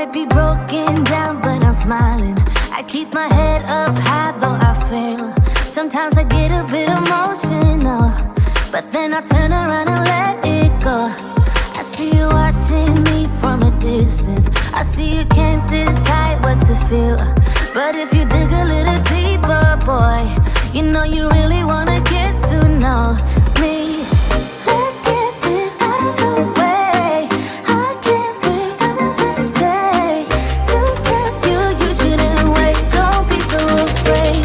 might be broken down, but I'm smiling. I keep my head up high, though I fail. Sometimes I get a bit emotional, but then I turn around and let it go. I see you watching me from a distance. I see you can't decide what feel. But if you dig a little deeper, boy, you know you really wanna get to know me. Let's get this out of the way. I can't wait another day to tell you you shouldn't wait. Don't be so afraid.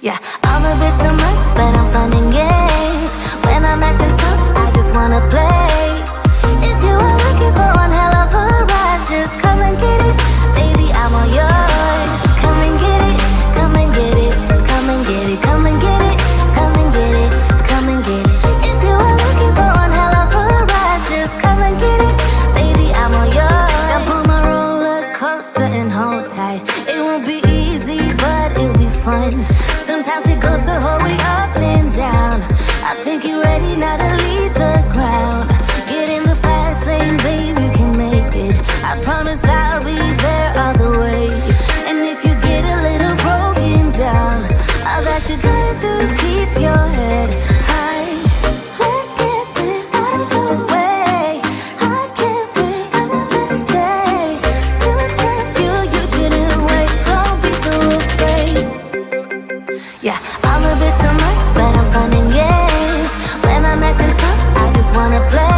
Yeah, I'm a bit too much, but I'm fun and games. When I'm acting tough, I just wanna play. If you are looking for one hell of a ride, just come and get it. Baby, I'm all yours. Come and get it, come and get it, come and get it, come and get it, come and get it, come and get it. If you are looking for one hell of a ride, just come and get it. Baby, I'm all yours. Jump on my roller coaster and hold tight. It won't be easy, but it'll be fun. Sometimes it goes the whole way up and down. I think you're ready now to leave the ground. Get in the fast lane, babe, you can make it. I promise I'll be there all the way. And if you get a little broken down, all that you gotta do is keep your head high. Let's get this out of the way. I can't wait another day to tell you you shouldn't wait. Don't be so afraid. Yeah, I'm a bit too much, but I'm fun and games. When I'm acting tough, I just wanna play.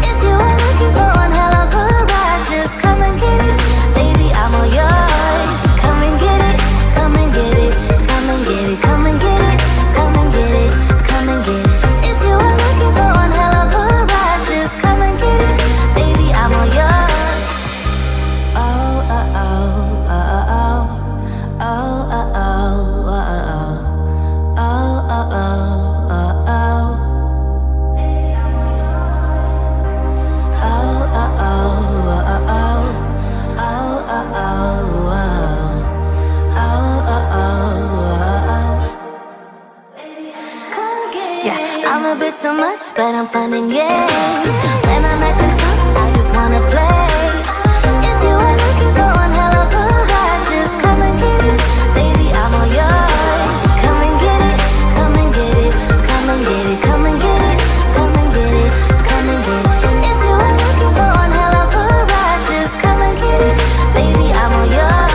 If you are looking for one hell of a ride, just come and get it. Baby, I'm all yours. Come and get it, come and get it, come and get it, come and get it, come and get it, come and get it. If you are looking for one hell of a ride, just come and get it. Baby, I'm all yours. Oh, oh, oh, oh, oh, oh, oh, oh, oh, oh, oh, oh, oh, oh. Yeah, I'm a bit too much, but I'm fun and games. When I'm acting tough, I just wanna play. If you are looking for one hell of a ride, just come and get it. Baby, I'm all yours. Come and get it, come and get it, come and get it, come and get it, come and get it, come and get it. If you are looking for one hell of a ride, just come and get it. Baby, I'm all yours.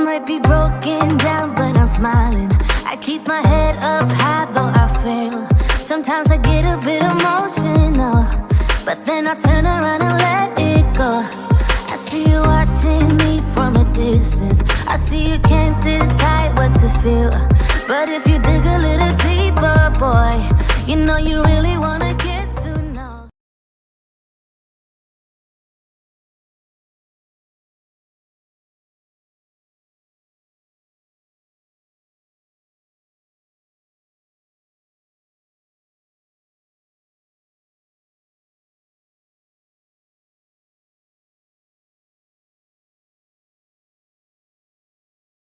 might be broken down, but I'm smiling. I keep my head up high, though I fail. Sometimes I get a bit emotional, but then I turn around and let it go. I see you watching me from a distance. I see you can't decide what to feel, But if you dig a little deeper, boy, you know you really wanna get